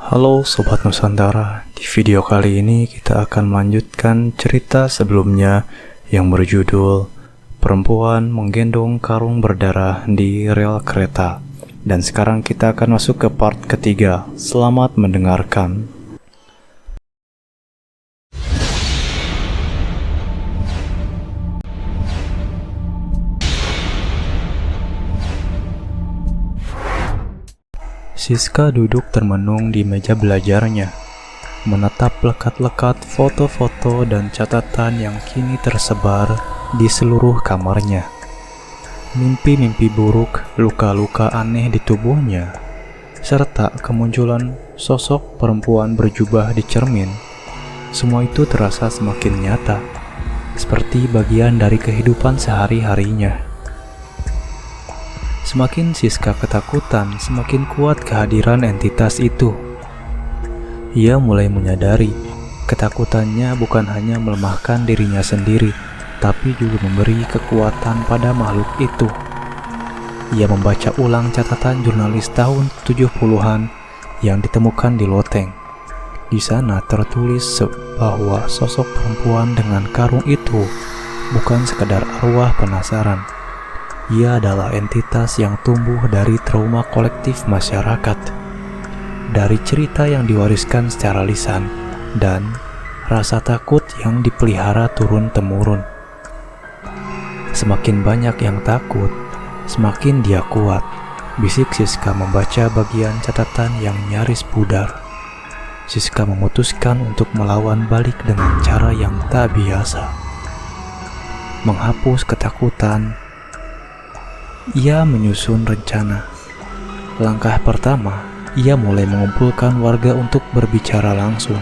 Halo Sobat Nusantara, di video kali ini kita akan melanjutkan cerita sebelumnya yang berjudul Perempuan Menggendong Karung Berdarah di Rel Kereta. Dan sekarang kita akan masuk ke part ketiga. Selamat mendengarkan. Siska duduk termenung di meja belajarnya, menatap lekat-lekat foto-foto dan catatan yang kini tersebar di seluruh kamarnya. Mimpi-mimpi buruk, luka-luka aneh di tubuhnya, serta kemunculan sosok perempuan berjubah di cermin. Semua itu terasa semakin nyata, seperti bagian dari kehidupan sehari-harinya. Semakin Siska ketakutan, semakin kuat kehadiran entitas itu. Ia mulai menyadari, ketakutannya bukan hanya melemahkan dirinya sendiri, tapi juga memberi kekuatan pada makhluk itu. Ia membaca ulang catatan jurnalis tahun 70-an yang ditemukan di loteng. Di sana tertulis bahwa sosok perempuan dengan karung itu bukan sekadar arwah penasaran. Ia adalah entitas yang tumbuh dari trauma kolektif masyarakat, dari cerita yang diwariskan secara lisan, dan rasa takut yang dipelihara turun-temurun. Semakin banyak yang takut, semakin dia kuat, bisik Siska membaca bagian catatan yang nyaris pudar. Siska memutuskan untuk melawan balik dengan cara yang tak biasa. Menghapus ketakutan, ia menyusun rencana. Langkah pertama, ia mulai mengumpulkan warga untuk berbicara langsung,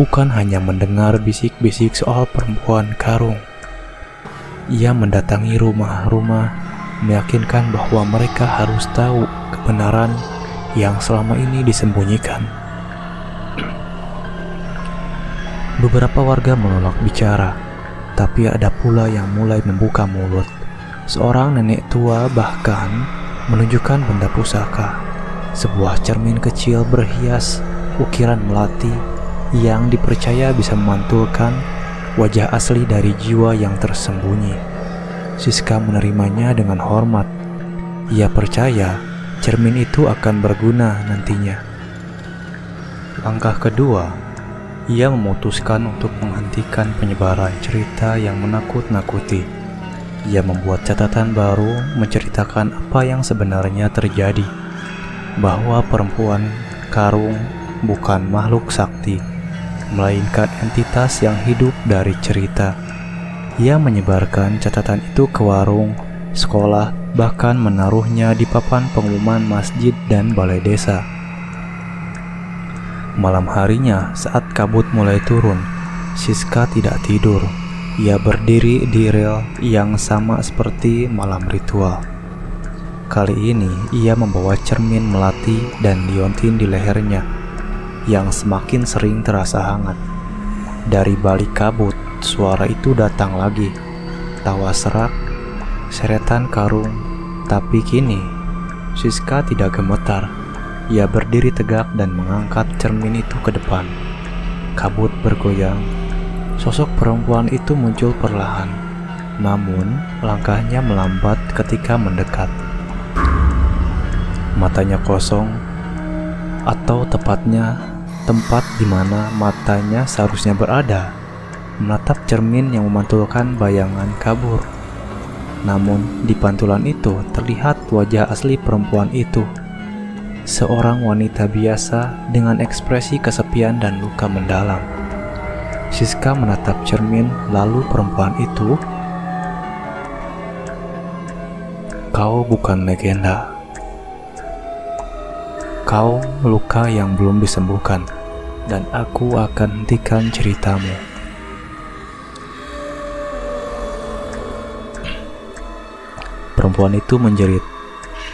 bukan hanya mendengar bisik-bisik soal perempuan karung. Ia mendatangi rumah-rumah, meyakinkan bahwa mereka harus tahu kebenaran yang selama ini disembunyikan. Beberapa warga menolak bicara, tapi ada pula yang mulai membuka mulut. Seorang nenek tua bahkan menunjukkan benda pusaka, sebuah cermin kecil berhias ukiran melati yang dipercaya bisa memantulkan wajah asli dari jiwa yang tersembunyi. Siska menerimanya dengan hormat. Ia percaya cermin itu akan berguna nantinya. Langkah kedua, ia memutuskan untuk menghentikan penyebaran cerita yang menakut-nakuti. Ia membuat catatan baru menceritakan apa yang sebenarnya terjadi, bahwa perempuan karung bukan makhluk sakti, melainkan entitas yang hidup dari cerita. Ia menyebarkan catatan itu ke warung, sekolah, bahkan menaruhnya di papan pengumuman masjid dan balai desa. Malam harinya, saat kabut mulai turun, Siska tidak tidur. Ia berdiri di rel yang sama seperti malam ritual. Kali ini ia membawa cermin melati dan liontin di lehernya yang semakin sering terasa hangat. Dari balik kabut, suara itu datang lagi. Tawa serak, seretan karung. Tapi kini Siska tidak gemetar. Ia berdiri tegak dan mengangkat cermin itu ke depan. Kabut bergoyang. Sosok perempuan itu muncul perlahan, namun langkahnya melambat ketika mendekat. Matanya kosong, atau tepatnya tempat di mana matanya seharusnya berada, menatap cermin yang memantulkan bayangan kabur. Namun di pantulan itu terlihat wajah asli perempuan itu, seorang wanita biasa dengan ekspresi kesepian dan luka mendalam. Siska menatap cermin, lalu perempuan itu, "Kau bukan legenda. Kau luka yang belum disembuhkan, dan aku akan hentikan ceritamu." Perempuan itu menjerit,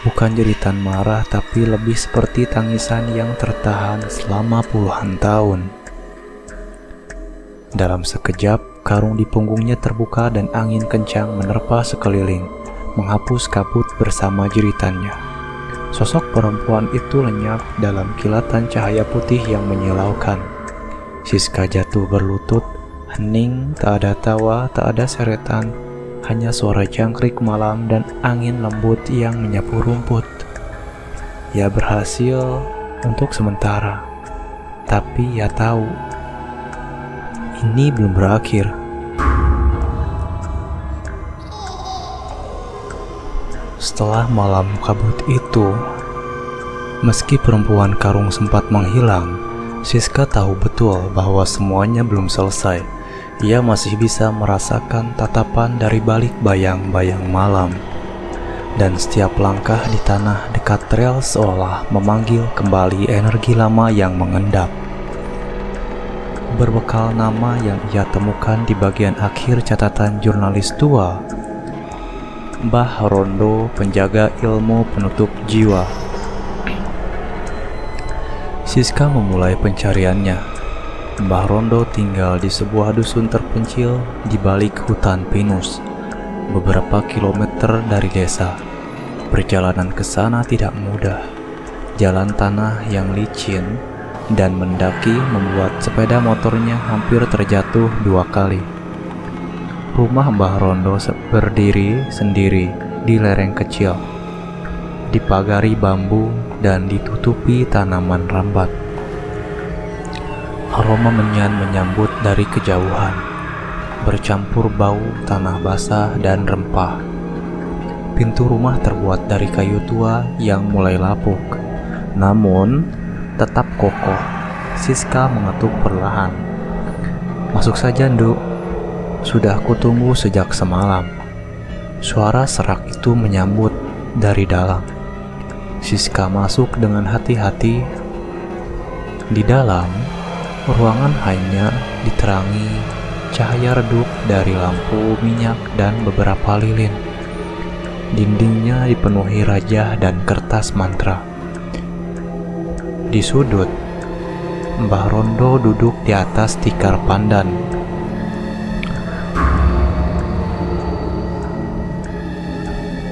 bukan jeritan marah, tapi lebih seperti tangisan yang tertahan selama puluhan tahun. Dalam sekejap, karung di punggungnya terbuka dan angin kencang menerpa sekeliling, menghapus kabut bersama jeritannya. Sosok perempuan itu lenyap dalam kilatan cahaya putih yang menyilaukan. Siska jatuh berlutut, hening, tak ada tawa, tak ada seretan, hanya suara jangkrik malam dan angin lembut yang menyapu rumput. Ia berhasil untuk sementara, tapi ia tahu ini belum berakhir. Setelah malam kabut itu, meski perempuan karung sempat menghilang, Siska tahu betul bahwa semuanya belum selesai. Ia masih bisa merasakan tatapan dari balik bayang-bayang malam. Dan setiap langkah di tanah dekat rel seolah memanggil kembali energi lama yang mengendap. Berbekal nama yang ia temukan di bagian akhir catatan jurnalis tua, Mbah Rondo, penjaga ilmu penutup jiwa. Siska memulai pencariannya. Mbah Rondo tinggal di sebuah dusun terpencil di balik hutan pinus, beberapa kilometer dari desa. Perjalanan ke sana tidak mudah. Jalan tanah yang licin dan mendaki membuat sepeda motornya hampir terjatuh 2 kali. Rumah Mbah Rondo berdiri sendiri di lereng kecil, dipagari bambu dan ditutupi tanaman rambat. Aroma menyan menyambut dari kejauhan, bercampur bau tanah basah dan rempah. Pintu rumah terbuat dari kayu tua yang mulai lapuk, namun tetap kokoh. Siska mengetuk perlahan. "Masuk saja, Nduk. Sudah kutunggu sejak semalam." Suara serak itu menyambut dari dalam. Siska masuk dengan hati-hati. Di dalam, ruangan hanya diterangi cahaya redup dari lampu minyak dan beberapa lilin. Dindingnya dipenuhi rajah dan kertas mantra. Di sudut, Mbah Rondo duduk di atas tikar pandan.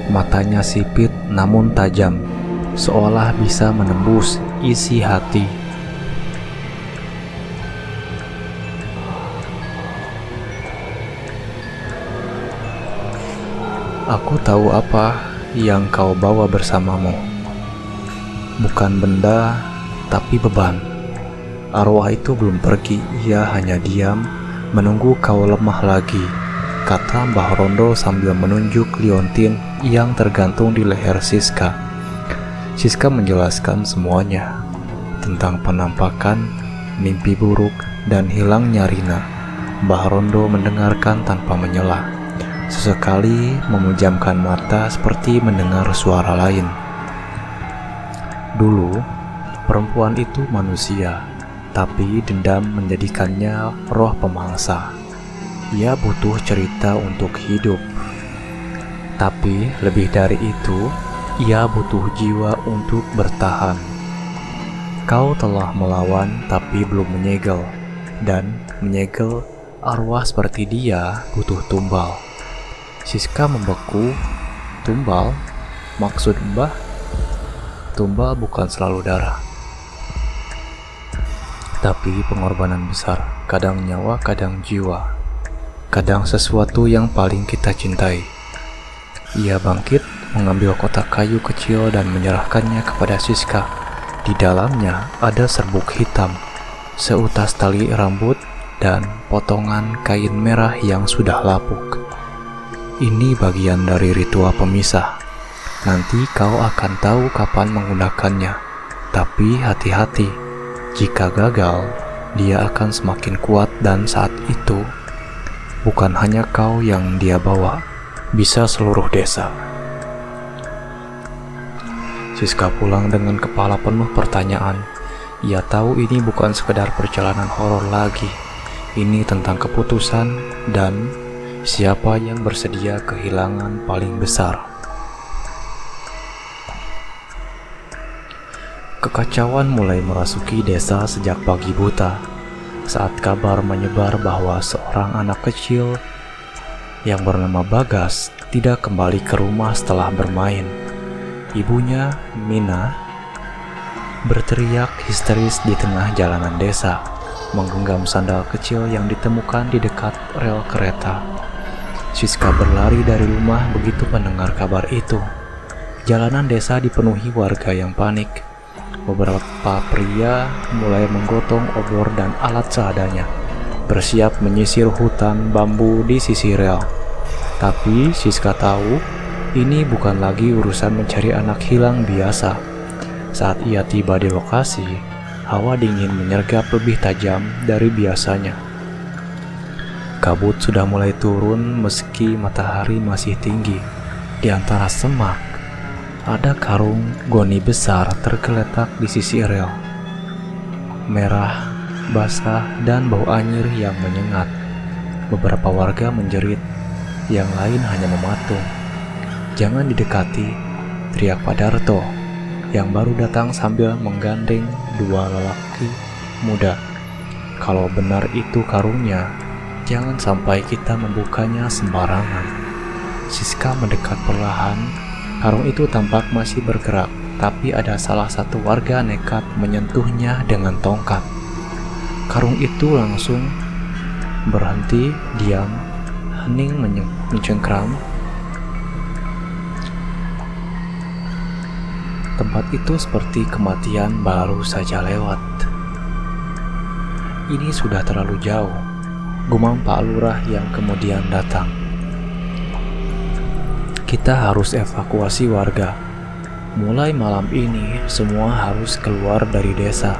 Matanya sipit namun tajam, seolah bisa menembus isi hati. "Aku tahu apa yang kau bawa bersamamu. Bukan benda, tapi beban. Arwah itu belum pergi, ia hanya diam, menunggu kau lemah lagi," kata Mbah Rondo sambil menunjuk liontin yang tergantung di leher Siska. Siska menjelaskan semuanya, tentang penampakan, mimpi buruk, dan hilangnya Rina. Mbah Rondo mendengarkan tanpa menyela, sesekali memejamkan mata seperti mendengar suara lain. Dulu, perempuan itu manusia, tapi dendam menjadikannya roh pemangsa. Ia butuh cerita untuk hidup. Tapi lebih dari itu, ia butuh jiwa untuk bertahan. Kau telah melawan tapi belum menyegel, dan menyegel arwah seperti dia butuh tumbal. Siska membeku. Tumbal? Maksud Mbah? Tumbal bukan selalu darah, tapi pengorbanan besar, kadang nyawa, kadang jiwa. Kadang sesuatu yang paling kita cintai. Ia bangkit, mengambil kotak kayu kecil dan menyerahkannya kepada Siska. Di dalamnya ada serbuk hitam, seutas tali rambut, dan potongan kain merah yang sudah lapuk. "Ini bagian dari ritual pemisah. Nanti kau akan tahu kapan menggunakannya. Tapi hati-hati, jika gagal, dia akan semakin kuat dan saat itu bukan hanya kau yang dia bawa, bisa seluruh desa." Siska pulang dengan kepala penuh pertanyaan. Ia tahu ini bukan sekedar perjalanan horor lagi. Ini tentang keputusan dan siapa yang bersedia kehilangan paling besar. Kekacauan mulai merasuki desa sejak pagi buta, saat kabar menyebar bahwa seorang anak kecil yang bernama Bagas tidak kembali ke rumah setelah bermain. Ibunya, Mina, berteriak histeris di tengah jalanan desa, menggenggam sandal kecil yang ditemukan di dekat rel kereta. Siska berlari dari rumah begitu mendengar kabar itu. Jalanan desa dipenuhi warga yang panik. Beberapa pria mulai menggotong obor dan alat seadanya, bersiap menyisir hutan bambu di sisi rel. Tapi Siska tahu ini bukan lagi urusan mencari anak hilang biasa. Saat ia tiba di lokasi, hawa dingin menyergap lebih tajam dari biasanya. Kabut sudah mulai turun meski matahari masih tinggi. Di antara semak, ada karung goni besar tergeletak di sisi rel. Merah, basah, dan bau anyir yang menyengat. Beberapa warga menjerit, yang lain hanya mematung. "Jangan didekati," teriak Pak Darto, yang baru datang sambil menggandeng dua lelaki muda. "Kalau benar itu karungnya, jangan sampai kita membukanya sembarangan." Siska mendekat perlahan. Karung itu tampak masih bergerak, tapi ada salah satu warga nekat menyentuhnya dengan tongkat. Karung itu langsung berhenti, diam, hening mencengkram. Tempat itu seperti kematian baru saja lewat. "Ini sudah terlalu jauh," gumam Pak Lurah yang kemudian datang. "Kita harus evakuasi warga. Mulai malam ini, semua harus keluar dari desa."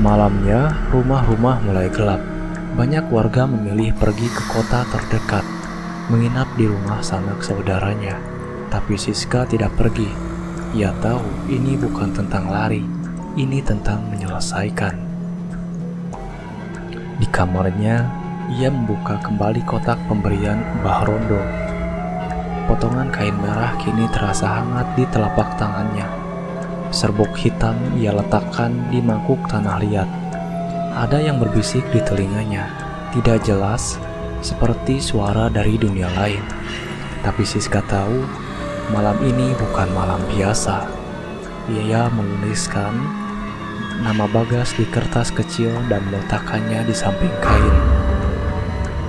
Malamnya, rumah-rumah mulai gelap. Banyak warga memilih pergi ke kota terdekat, menginap di rumah sanak saudaranya. Tapi Siska tidak pergi. Ia tahu ini bukan tentang lari, ini tentang menyelesaikan. Di kamarnya, ia membuka kembali kotak pemberian Mbah Rondo. Potongan kain merah kini terasa hangat di telapak tangannya. Serbuk hitam ia letakkan di mangkuk tanah liat. Ada yang berbisik di telinganya, tidak jelas, seperti suara dari dunia lain. Tapi Siska tahu malam ini bukan malam biasa. Ia menuliskan nama Bagas di kertas kecil dan meletakkannya di samping kain.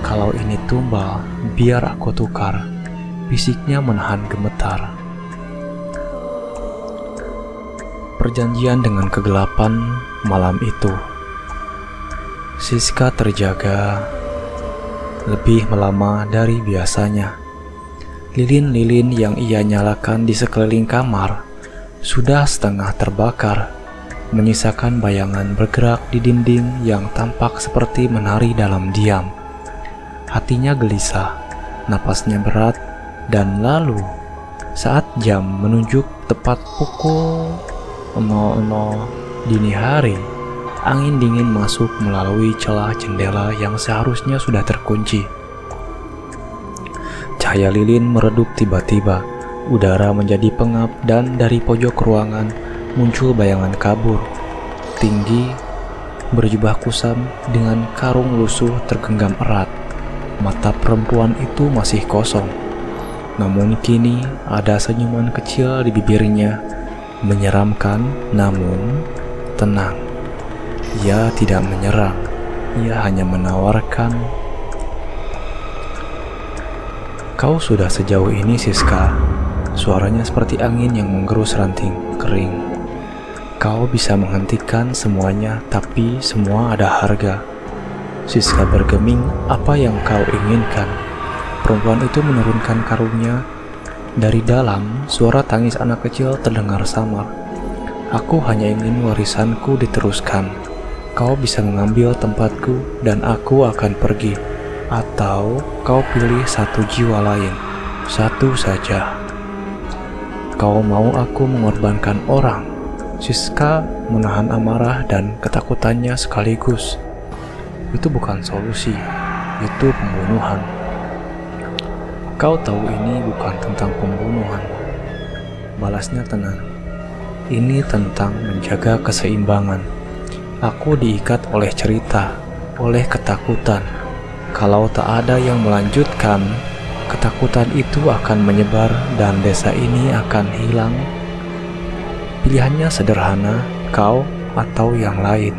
"Kalau ini tumbal, biar aku tukar," bisiknya menahan gemetar. Perjanjian dengan kegelapan malam itu. Siska terjaga lebih lama dari biasanya. Lilin-lilin yang ia nyalakan di sekeliling kamar sudah setengah terbakar, menyisakan bayangan bergerak di dinding yang tampak seperti menari dalam diam. Hatinya gelisah, napasnya berat, dan lalu saat jam menunjuk tepat pukul 00 dini hari, angin dingin masuk melalui celah jendela yang seharusnya sudah terkunci. Cahaya lilin meredup tiba-tiba, udara menjadi pengap dan dari pojok ruangan muncul bayangan kabur, tinggi, berjubah kusam dengan karung lusuh tergenggam erat. Mata perempuan itu masih kosong, namun kini ada senyuman kecil di bibirnya, menyeramkan namun tenang. Ia tidak menyerang, ia hanya menawarkan. "Kau sudah sejauh ini, Siska." Suaranya seperti angin yang menggerus ranting kering. "Kau bisa menghentikan semuanya, tapi semua ada harga." Siska bergeming, "Apa yang kau inginkan?" Perempuan itu menurunkan karungnya. Dari dalam, suara tangis anak kecil terdengar samar. "Aku hanya ingin warisanku diteruskan. Kau bisa mengambil tempatku dan aku akan pergi. Atau kau pilih satu jiwa lain, satu saja." "Kau mau aku mengorbankan orang?" Siska menahan amarah dan ketakutannya sekaligus. "Itu bukan solusi, itu pembunuhan." "Kau tahu ini bukan tentang pembunuhan," balasnya tenang. "Ini tentang menjaga keseimbangan. Aku diikat oleh cerita, oleh ketakutan. Kalau tak ada yang melanjutkan, Ketakutan itu akan menyebar dan desa ini akan hilang. Pilihannya sederhana, kau atau yang lain.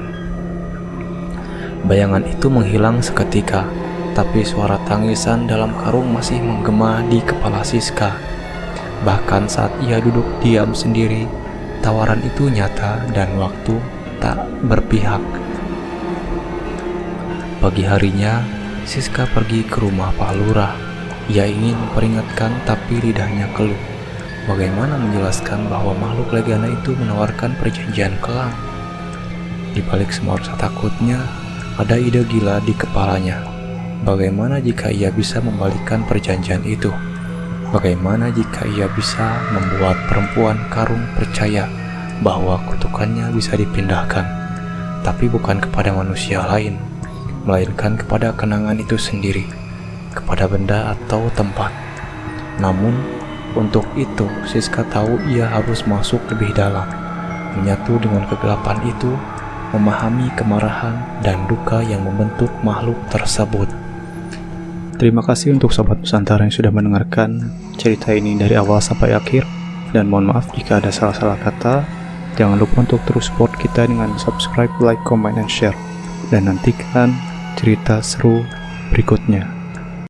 Bayangan itu menghilang seketika, tapi suara tangisan dalam karung masih menggema di kepala Siska. Bahkan saat ia duduk diam sendiri, tawaran itu nyata dan waktu tak berpihak. Pagi harinya, Siska pergi ke rumah Pak Lurah. Ia ingin memperingatkan tapi lidahnya keluh. Bagaimana menjelaskan bahwa makhluk legana itu menawarkan perjanjian kelam? Di balik semua rasa takutnya, ada ide gila di kepalanya. Bagaimana jika ia bisa membalikkan perjanjian itu? Bagaimana jika ia bisa membuat perempuan karung percaya bahwa kutukannya bisa dipindahkan, tapi bukan kepada manusia lain, melainkan kepada kenangan itu sendiri, kepada benda atau tempat. Namun, untuk itu Siska tahu ia harus masuk lebih dalam, menyatu dengan kegelapan itu, memahami kemarahan dan duka yang membentuk makhluk tersebut. Terima kasih untuk Sobat Nusantara yang sudah mendengarkan cerita ini dari awal sampai akhir, dan mohon maaf jika ada salah-salah kata. Jangan lupa untuk terus support kita dengan subscribe, like, comment, and share, dan nantikan cerita seru berikutnya.